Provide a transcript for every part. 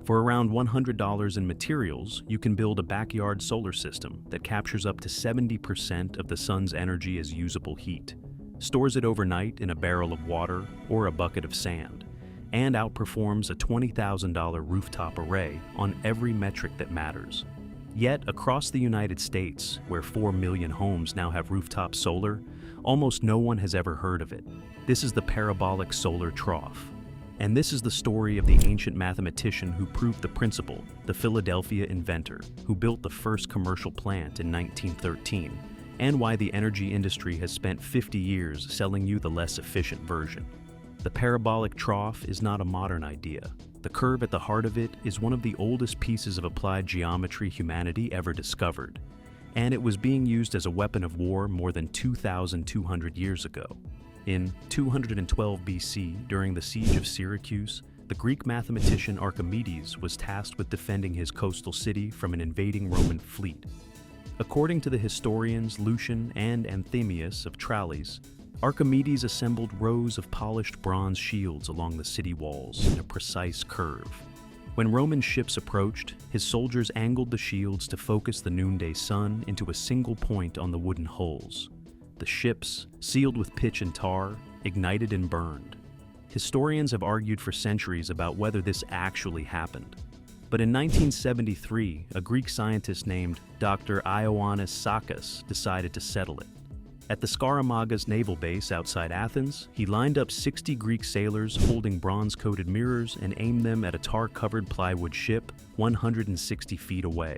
For around $100 in materials, you can build a backyard solar system that captures up to 70% of the sun's energy as usable heat, stores it overnight in a barrel of water or a bucket of sand, and outperforms a $20,000 rooftop array on every metric that matters. Yet, across the United States, where 4 million homes now have rooftop solar, almost no one has ever heard of it. This is the parabolic solar trough. And this is the story of the ancient mathematician who proved the principle, the Philadelphia inventor, who built the first commercial plant in 1913, and why the energy industry has spent 50 years selling you the less efficient version. The parabolic trough is not a modern idea. The curve at the heart of it is one of the oldest pieces of applied geometry humanity ever discovered, and it was being used as a weapon of war more than 2,200 years ago. In 212 BC, during the siege of Syracuse, the Greek mathematician Archimedes was tasked with defending his coastal city from an invading Roman fleet. According to the historians Lucian and Anthemius of Tralles, Archimedes assembled rows of polished bronze shields along the city walls in a precise curve. When Roman ships approached, his soldiers angled the shields to focus the noonday sun into a single point on the wooden hulls. The ships, sealed with pitch and tar, ignited and burned. Historians have argued for centuries about whether this actually happened. But in 1973, a Greek scientist named Dr. Ioannis Sakis decided to settle it. At the Skaramagas naval base outside Athens, he lined up 60 Greek sailors holding bronze-coated mirrors and aimed them at a tar-covered plywood ship 160 feet away.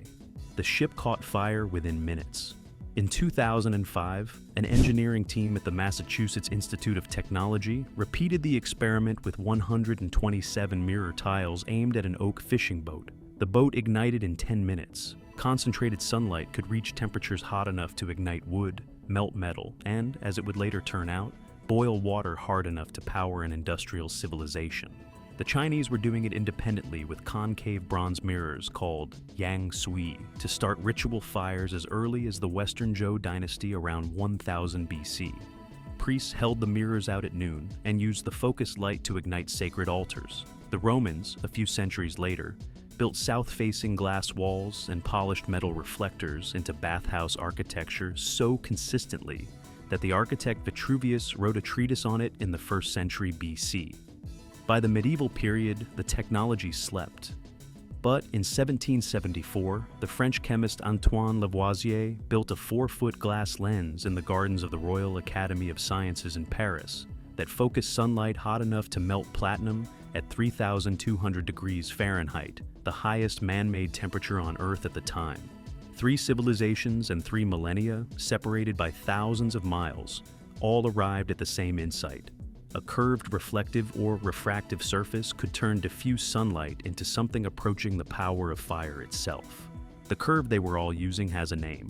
The ship caught fire within minutes. In 2005, an engineering team at the Massachusetts Institute of Technology repeated the experiment with 127 mirror tiles aimed at an oak fishing boat. The boat ignited in 10 minutes. Concentrated sunlight could reach temperatures hot enough to ignite wood, melt metal, and, as it would later turn out, boil water hard enough to power an industrial civilization. The Chinese were doing it independently with concave bronze mirrors called Yang Sui to start ritual fires as early as the Western Zhou dynasty around 1000 BC. Priests held the mirrors out at noon and used the focused light to ignite sacred altars. The Romans, a few centuries later, built south-facing glass walls and polished metal reflectors into bathhouse architecture so consistently that the architect Vitruvius wrote a treatise on it in the 1st century BC. By the medieval period, the technology slept. But in 1774, the French chemist Antoine Lavoisier built a 4-foot glass lens in the gardens of the Royal Academy of Sciences in Paris that focused sunlight hot enough to melt platinum at 3,200 degrees Fahrenheit, the highest man-made temperature on Earth at the time. 3 civilizations and 3 millennia, separated by thousands of miles, all arrived at the same insight. A curved reflective or refractive surface could turn diffuse sunlight into something approaching the power of fire itself. The curve they were all using has a name,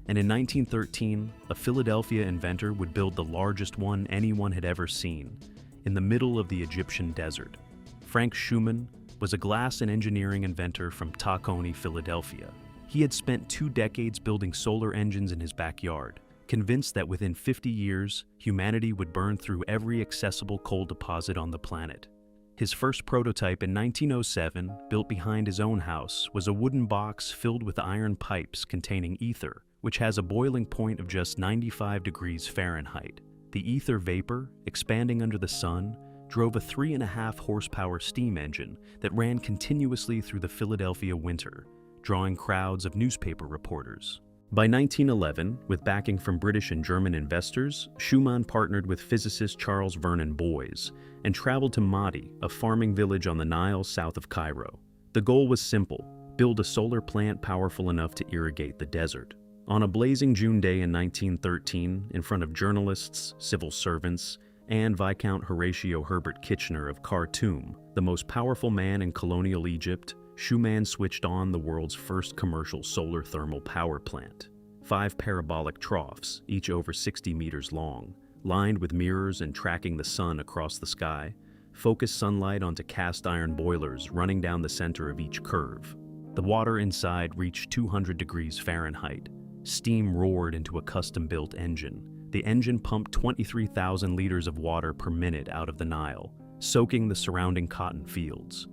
and in 1913, a Philadelphia inventor would build the largest one anyone had ever seen, in the middle of the Egyptian desert. Frank Schumann was a glass and engineering inventor from Tacony, Philadelphia. He had spent 2 decades building solar engines in his backyard, convinced that within 50 years, humanity would burn through every accessible coal deposit on the planet. His first prototype in 1907, built behind his own house, was a wooden box filled with iron pipes containing ether, which has a boiling point of just 95 degrees Fahrenheit. The ether vapor, expanding under the sun, drove a 3.5 horsepower steam engine that ran continuously through the Philadelphia winter, drawing crowds of newspaper reporters. By 1911, with backing from British and German investors, Schumann partnered with physicist Charles Vernon Boys and traveled to Mahdi, a farming village on the Nile south of Cairo. The goal was simple: build a solar plant powerful enough to irrigate the desert. On a blazing June day in 1913, in front of journalists, civil servants, and Viscount Horatio Herbert Kitchener of Khartoum, the most powerful man in colonial Egypt, Schumann switched on the world's first commercial solar thermal power plant. 5 parabolic troughs, each over 60 meters long, lined with mirrors and tracking the sun across the sky, focused sunlight onto cast iron boilers running down the center of each curve. The water inside reached 200 degrees Fahrenheit. Steam roared into a custom-built engine. The engine pumped 23,000 liters of water per minute out of the Nile, soaking the surrounding cotton fields.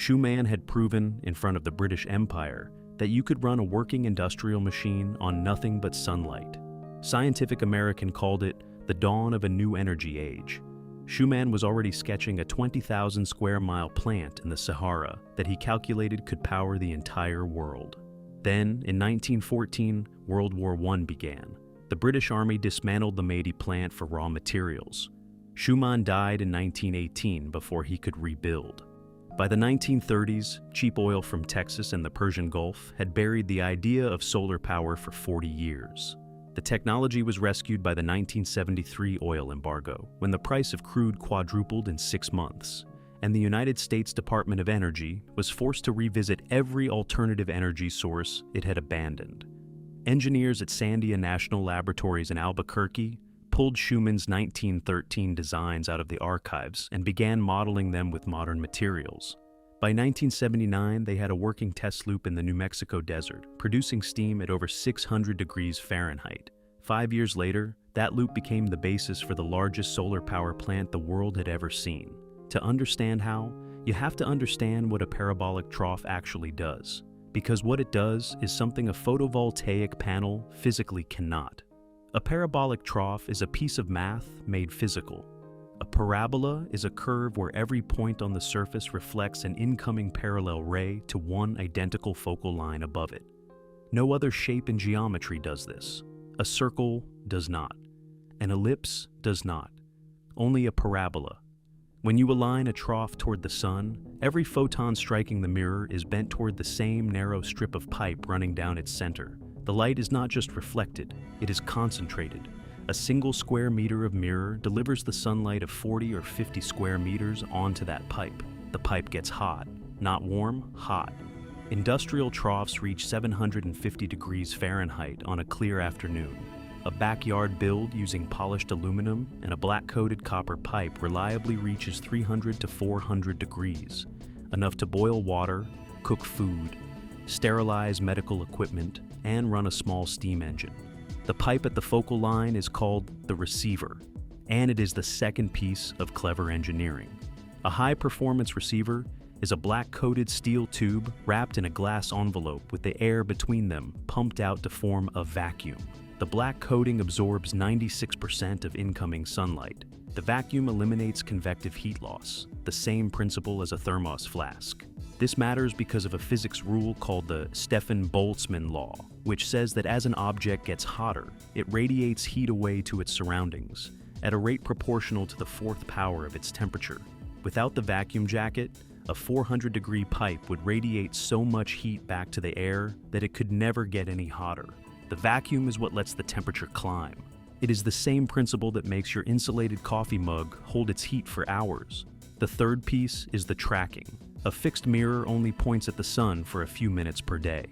Schumann had proven in front of the British Empire that you could run a working industrial machine on nothing but sunlight. Scientific American called it the dawn of a new energy age. Schumann was already sketching a 20,000 square mile plant in the Sahara that he calculated could power the entire world. Then, in 1914, World War I began. The British Army dismantled the Maidi plant for raw materials. Schumann died in 1918 before he could rebuild. By the 1930s, cheap oil from Texas and the Persian Gulf had buried the idea of solar power for 40 years. The technology was rescued by the 1973 oil embargo, when the price of crude quadrupled in 6 months, and the United States Department of Energy was forced to revisit every alternative energy source it had abandoned. Engineers at Sandia National Laboratories in Albuquerque pulled Schumann's 1913 designs out of the archives and began modeling them with modern materials. By 1979, they had a working test loop in the New Mexico desert, producing steam at over 600 degrees Fahrenheit. 5 years later, that loop became the basis for the largest solar power plant the world had ever seen. To understand how, you have to understand what a parabolic trough actually does, because what it does is something a photovoltaic panel physically cannot. A parabolic trough is a piece of math made physical. A parabola is a curve where every point on the surface reflects an incoming parallel ray to one identical focal line above it. No other shape in geometry does this. A circle does not. An ellipse does not. Only a parabola. When you align a trough toward the sun, every photon striking the mirror is bent toward the same narrow strip of pipe running down its center. The light is not just reflected, it is concentrated. A single square meter of mirror delivers the sunlight of 40 or 50 square meters onto that pipe. The pipe gets hot. Not warm, hot. Industrial troughs reach 750 degrees Fahrenheit on a clear afternoon. A backyard build using polished aluminum and a black-coated copper pipe reliably reaches 300 to 400 degrees, enough to boil water, cook food, sterilize medical equipment, and run a small steam engine. The pipe at the focal line is called the receiver, and it is the second piece of clever engineering. A high-performance receiver is a black-coated steel tube wrapped in a glass envelope with the air between them pumped out to form a vacuum. The black coating absorbs 96% of incoming sunlight. The vacuum eliminates convective heat loss, the same principle as a thermos flask. This matters because of a physics rule called the Stefan-Boltzmann law, which says that as an object gets hotter, it radiates heat away to its surroundings, at a rate proportional to the fourth power of its temperature. Without the vacuum jacket, a 400-degree pipe would radiate so much heat back to the air that it could never get any hotter. The vacuum is what lets the temperature climb. It is the same principle that makes your insulated coffee mug hold its heat for hours. The third piece is the tracking. A fixed mirror only points at the sun for a few minutes per day.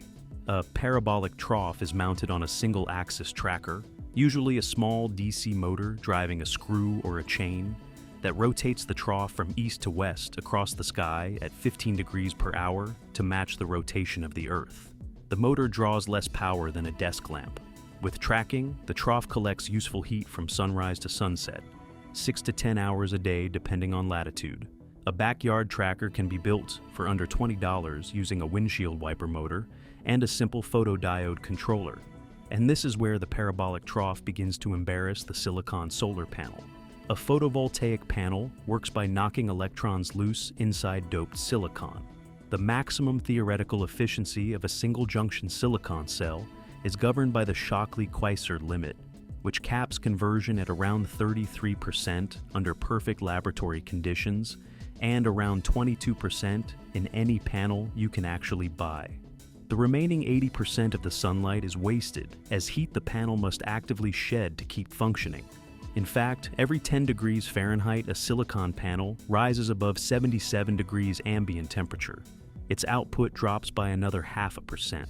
A parabolic trough is mounted on a single-axis tracker, usually a small DC motor driving a screw or a chain, that rotates the trough from east to west across the sky at 15 degrees per hour to match the rotation of the Earth. The motor draws less power than a desk lamp. With tracking, the trough collects useful heat from sunrise to sunset, 6 to 10 hours a day depending on latitude. A backyard tracker can be built for under $20 using a windshield wiper motor and a simple photodiode controller. And this is where the parabolic trough begins to embarrass the silicon solar panel. A photovoltaic panel works by knocking electrons loose inside doped silicon. The maximum theoretical efficiency of a single-junction silicon cell is governed by the Shockley-Queisser limit, which caps conversion at around 33% under perfect laboratory conditions and around 22% in any panel you can actually buy. The remaining 80% of the sunlight is wasted, as heat the panel must actively shed to keep functioning. In fact, every 10 degrees Fahrenheit a silicon panel rises above 77 degrees ambient temperature. Its output drops by another 0.5%.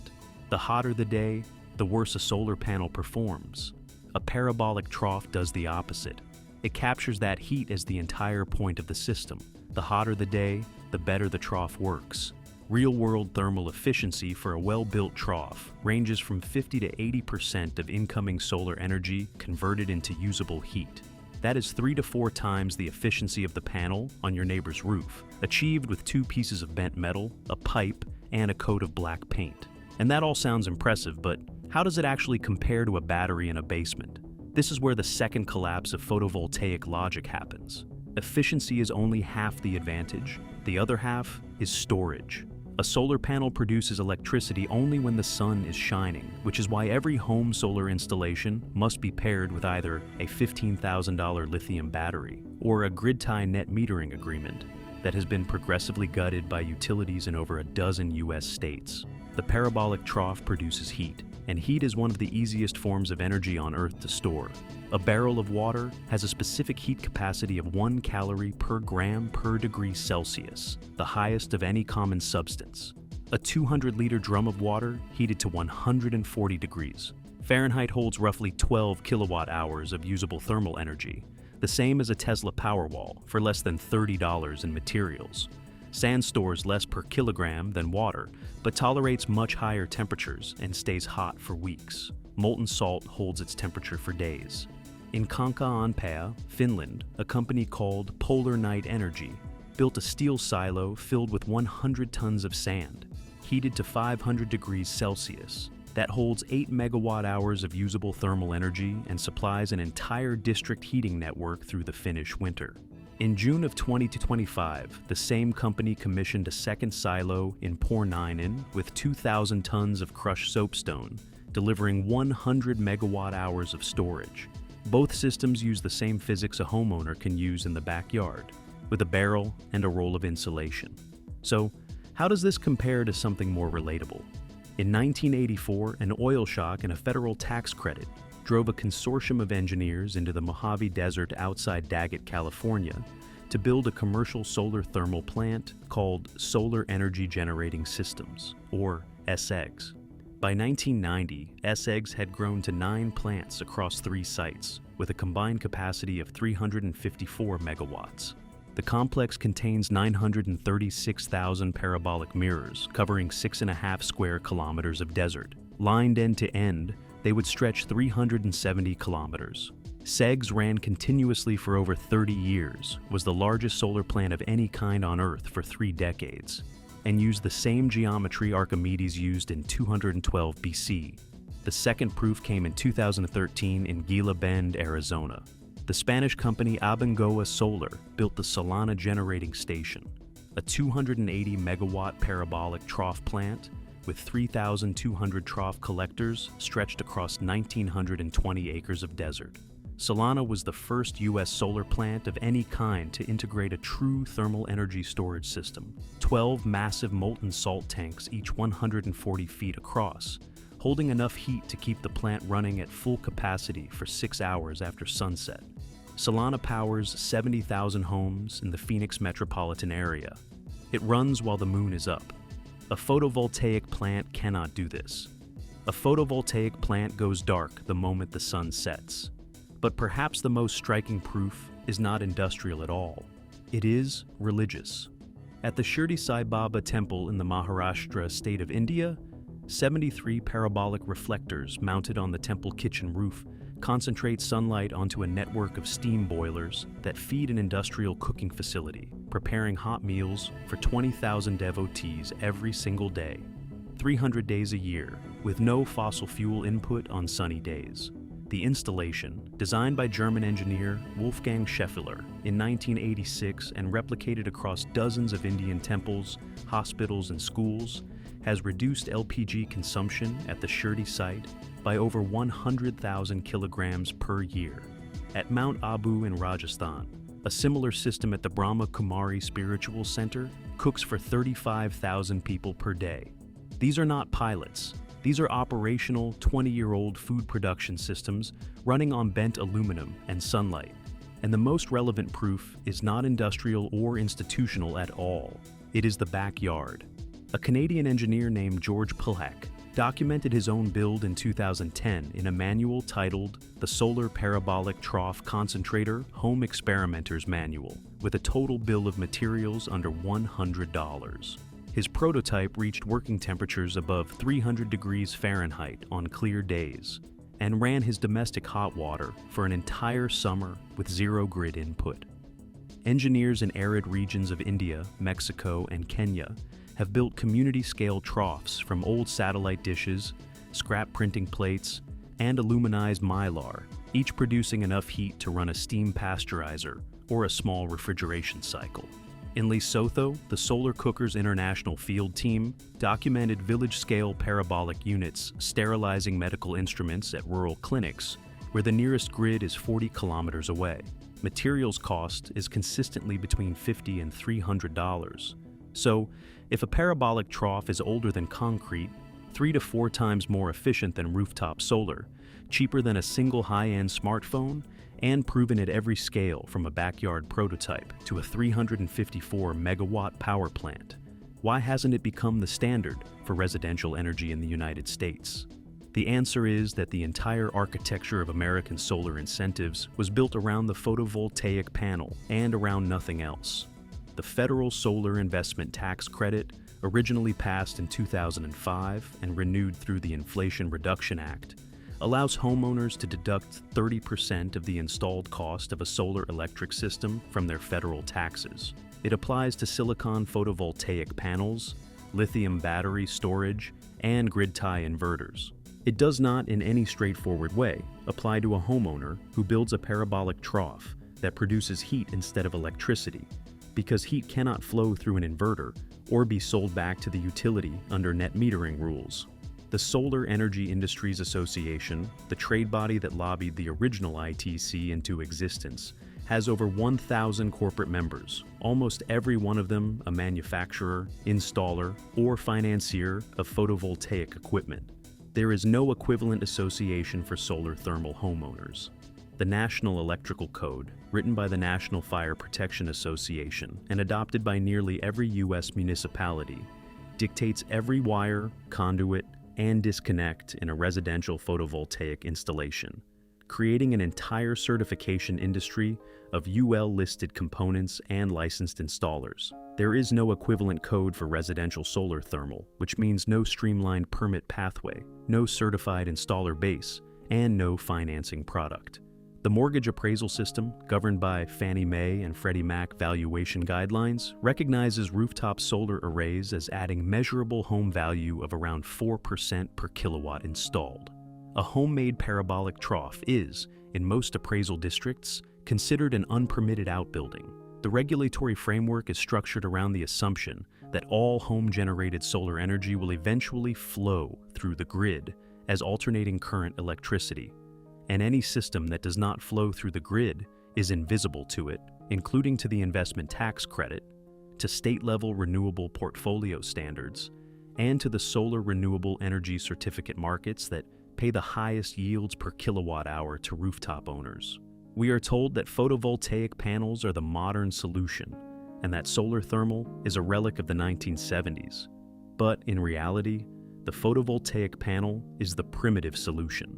The hotter the day, the worse a solar panel performs. A parabolic trough does the opposite. It captures that heat as the entire point of the system. The hotter the day, the better the trough works. Real-world thermal efficiency for a well-built trough ranges from 50 to 80% of incoming solar energy converted into usable heat. That is 3 to 4 times the efficiency of the panel on your neighbor's roof, achieved with 2 pieces of bent metal, a pipe, and a coat of black paint. And that all sounds impressive, but how does it actually compare to a battery in a basement? This is where the second collapse of photovoltaic logic happens. Efficiency is only half the advantage. The other half is storage. A solar panel produces electricity only when the sun is shining, which is why every home solar installation must be paired with either a $15,000 lithium battery or a grid-tie net metering agreement that has been progressively gutted by utilities in over a dozen US states. The parabolic trough produces heat, and heat is one of the easiest forms of energy on Earth to store. A barrel of water has a specific heat capacity of 1 calorie per gram per degree Celsius, the highest of any common substance. A 200-liter drum of water heated to 140 degrees Fahrenheit holds roughly 12 kilowatt-hours of usable thermal energy, the same as a Tesla Powerwall for less than $30 in materials. Sand stores less per kilogram than water, but tolerates much higher temperatures and stays hot for weeks. Molten salt holds its temperature for days. In Kankaanpää, Finland, a company called Polar Night Energy built a steel silo filled with 100 tons of sand, heated to 500 degrees Celsius. That holds 8 megawatt-hours of usable thermal energy and supplies an entire district heating network through the Finnish winter. In June of 2025, the same company commissioned a second silo in Pornainen with 2,000 tons of crushed soapstone, delivering 100 megawatt-hours of storage. Both systems use the same physics a homeowner can use in the backyard, with a barrel and a roll of insulation. So, how does this compare to something more relatable? In 1984, an oil shock and a federal tax credit drove a consortium of engineers into the Mojave Desert outside Daggett, California, to build a commercial solar thermal plant called Solar Energy Generating Systems, or SEGS. By 1990, SEGS had grown to 9 plants across 3 sites, with a combined capacity of 354 megawatts. The complex contains 936,000 parabolic mirrors covering 6.5 square kilometers of desert. Lined end to end, they would stretch 370 kilometers. SEGS ran continuously for over 30 years, was the largest solar plant of any kind on Earth for 3 decades, and used the same geometry Archimedes used in 212 BC. The second proof came in 2013 in Gila Bend, Arizona. The Spanish company Abengoa Solar built the Solana Generating Station, a 280 megawatt parabolic trough plant with 3,200 trough collectors stretched across 1,920 acres of desert. Solana was the first U.S. solar plant of any kind to integrate a true thermal energy storage system. 12 massive molten salt tanks, each 140 feet across, holding enough heat to keep the plant running at full capacity for 6 hours after sunset. Solana powers 70,000 homes in the Phoenix metropolitan area. It runs while the moon is up. A photovoltaic plant cannot do this. A photovoltaic plant goes dark the moment the sun sets. But perhaps the most striking proof is not industrial at all. It is religious. At the Shirdi Sai Baba temple in the Maharashtra state of India, 73 parabolic reflectors mounted on the temple kitchen roof concentrate sunlight onto a network of steam boilers that feed an industrial cooking facility, preparing hot meals for 20,000 devotees every single day, 300 days a year, with no fossil fuel input on sunny days. The installation, designed by German engineer Wolfgang Scheffler in 1986 and replicated across dozens of Indian temples, hospitals, and schools, has reduced LPG consumption at the Shirdi site by over 100,000 kilograms per year. At Mount Abu in Rajasthan, a similar system at the Brahma Kumari Spiritual Center cooks for 35,000 people per day. These are not pilots. These are operational 20-year-old food production systems running on bent aluminum and sunlight. And the most relevant proof is not industrial or institutional at all. It is the backyard. A Canadian engineer named George Pulhak documented his own build in 2010 in a manual titled The Solar Parabolic Trough Concentrator Home Experimenter's Manual, with a total bill of materials under $100. His prototype reached working temperatures above 300 degrees Fahrenheit on clear days, and ran his domestic hot water for an entire summer with zero grid input. Engineers in arid regions of India, Mexico, and Kenya have built community-scale troughs from old satellite dishes, scrap printing plates, and aluminized mylar, each producing enough heat to run a steam pasteurizer or a small refrigeration cycle. In Lesotho, the Solar Cookers International field team documented village-scale parabolic units sterilizing medical instruments at rural clinics, where the nearest grid is 40 kilometers away. Materials cost is consistently between $50 and $300. So, if a parabolic trough is older than concrete, 3 to 4 times more efficient than rooftop solar, cheaper than a single high-end smartphone, and proven at every scale from a backyard prototype to a 354 megawatt power plant, why hasn't it become the standard for residential energy in the United States? The answer is that the entire architecture of American solar incentives was built around the photovoltaic panel and around nothing else. The Federal Solar Investment Tax Credit, originally passed in 2005 and renewed through the Inflation Reduction Act, allows homeowners to deduct 30% of the installed cost of a solar electric system from their federal taxes. It applies to silicon photovoltaic panels, lithium battery storage, and grid tie inverters. It does not, in any straightforward way, apply to a homeowner who builds a parabolic trough that produces heat instead of electricity, because heat cannot flow through an inverter or be sold back to the utility under net metering rules. The Solar Energy Industries Association, the trade body that lobbied the original ITC into existence, has over 1,000 corporate members, almost every one of them a manufacturer, installer, or financier of photovoltaic equipment. There is no equivalent association for solar thermal homeowners. The National Electrical Code, written by the National Fire Protection Association and adopted by nearly every U.S. municipality, dictates every wire, conduit, and disconnect in a residential photovoltaic installation, creating an entire certification industry of UL-listed components and licensed installers. There is no equivalent code for residential solar thermal, which means no streamlined permit pathway, no certified installer base, and no financing product. The mortgage appraisal system, governed by Fannie Mae and Freddie Mac valuation guidelines, recognizes rooftop solar arrays as adding measurable home value of around 4% per kilowatt installed. A homemade parabolic trough is, in most appraisal districts, considered an unpermitted outbuilding. The regulatory framework is structured around the assumption that all home-generated solar energy will eventually flow through the grid as alternating current electricity, and any system that does not flow through the grid is invisible to it, including to the investment tax credit, to state-level renewable portfolio standards, and to the solar renewable energy certificate markets that pay the highest yields per kilowatt hour to rooftop owners. We are told that photovoltaic panels are the modern solution, and that solar thermal is a relic of the 1970s. But in reality, the photovoltaic panel is the primitive solution.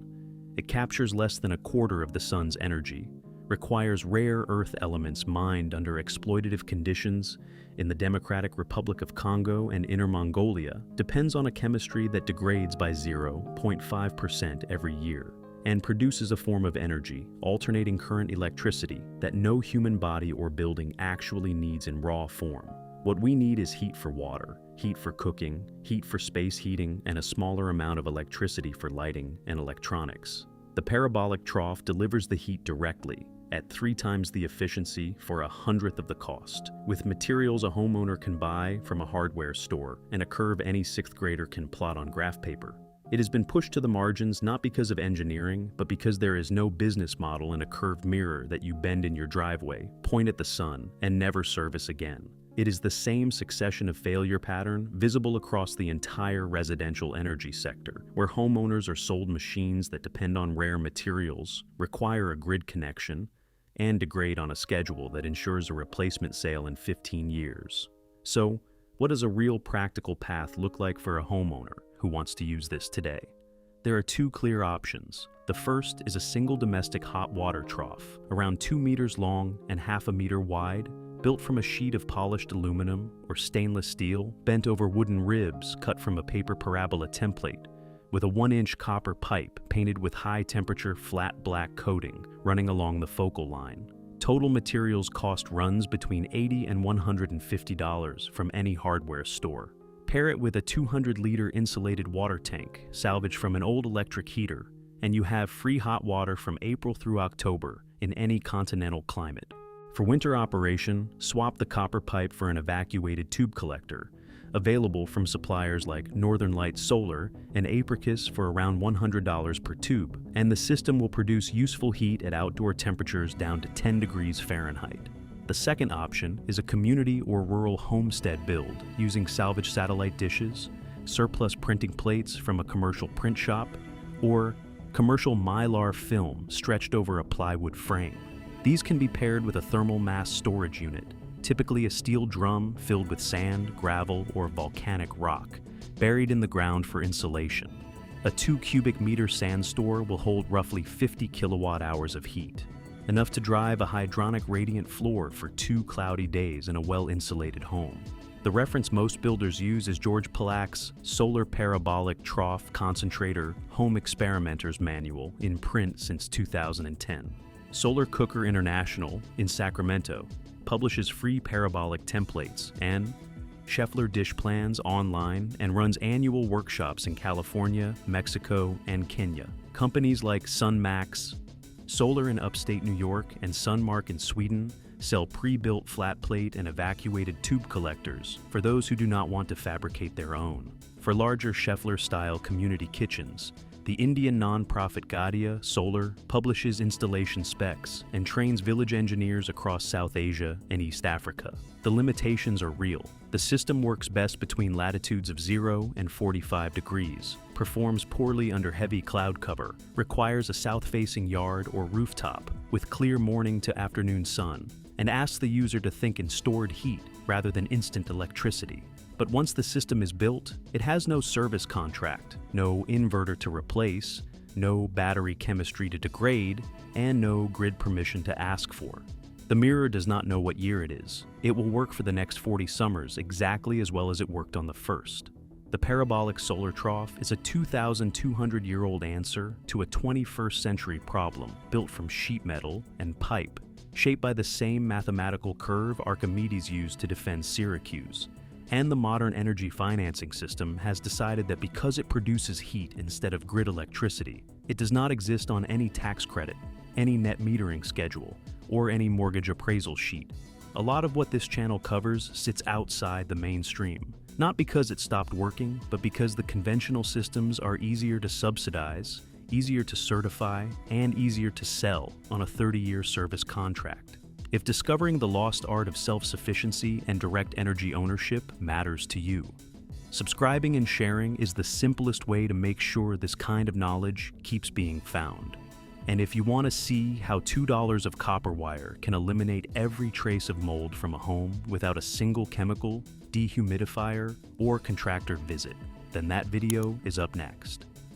It captures less than a quarter of the sun's energy, requires rare earth elements mined under exploitative conditions in the Democratic Republic of Congo and Inner Mongolia, depends on a chemistry that degrades by 0.5% every year, and produces a form of energy, alternating current electricity, that no human body or building actually needs in raw form. What we need is heat for water, heat for cooking, heat for space heating, and a smaller amount of electricity for lighting and electronics. The parabolic trough delivers the heat directly, at 3 times the efficiency for 1/100th of the cost, with materials a homeowner can buy from a hardware store and a curve any 6th grader can plot on graph paper. It has been pushed to the margins not because of engineering, but because there is no business model in a curved mirror that you bend in your driveway, point at the sun, and never service again. It is the same succession of failure pattern visible across the entire residential energy sector, where homeowners are sold machines that depend on rare materials, require a grid connection, and degrade on a schedule that ensures a replacement sale in 15 years. So, what does a real practical path look like for a homeowner who wants to use this today? There are 2 clear options. The first is a single domestic hot water trough, around 2 meters long and half a meter wide, built from a sheet of polished aluminum or stainless steel bent over wooden ribs cut from a paper parabola template, with a 1-inch copper pipe painted with high-temperature flat black coating running along the focal line. Total materials cost runs between $80 and $150 from any hardware store. Pair it with a 200-liter insulated water tank salvaged from an old electric heater, and you have free hot water from April through October in any continental climate. For winter operation, swap the copper pipe for an evacuated tube collector, available from suppliers like Northern Lights Solar and Apricus for around $100 per tube, and the system will produce useful heat at outdoor temperatures down to 10 degrees Fahrenheit. The second option is a community or rural homestead build using salvaged satellite dishes, surplus printing plates from a commercial print shop, or commercial mylar film stretched over a plywood frame. These can be paired with a thermal mass storage unit, typically a steel drum filled with sand, gravel, or volcanic rock, buried in the ground for insulation. A 2 cubic meter sand store will hold roughly 50 kilowatt hours of heat, enough to drive a hydronic radiant floor for 2 cloudy days in a well-insulated home. The reference most builders use is George Pollack's Solar Parabolic Trough Concentrator Home Experimenter's Manual in print since 2010. Solar Cooker International in Sacramento publishes free parabolic templates, and Scheffler Dish Plans online and runs annual workshops in California, Mexico, and Kenya. Companies like SunMax Solar in upstate New York and Sunmark in Sweden sell pre-built flat plate and evacuated tube collectors for those who do not want to fabricate their own. For larger Scheffler-style community kitchens, the Indian nonprofit Gadia Solar publishes installation specs and trains village engineers across South Asia and East Africa. The limitations are real. The system works best between latitudes of 0 and 45 degrees, performs poorly under heavy cloud cover, requires a south-facing yard or rooftop with clear morning to afternoon sun, and asks the user to think in stored heat rather than instant electricity. But once the system is built, it has no service contract, no inverter to replace, no battery chemistry to degrade, and no grid permission to ask for. The mirror does not know what year it is. It will work for the next 40 summers exactly as well as it worked on the first. The parabolic solar trough is a 2,200-year-old answer to a 21st century problem built from sheet metal and pipe, shaped by the same mathematical curve Archimedes used to defend Syracuse. And the modern energy financing system has decided that because it produces heat instead of grid electricity, it does not exist on any tax credit, any net metering schedule, or any mortgage appraisal sheet. A lot of what this channel covers sits outside the mainstream, not because it stopped working, but because the conventional systems are easier to subsidize, easier to certify, and easier to sell on a 30-year service contract. If discovering the lost art of self-sufficiency and direct energy ownership matters to you, subscribing and sharing is the simplest way to make sure this kind of knowledge keeps being found. And if you want to see how $2 of copper wire can eliminate every trace of mold from a home without a single chemical, dehumidifier, or contractor visit, then that video is up next.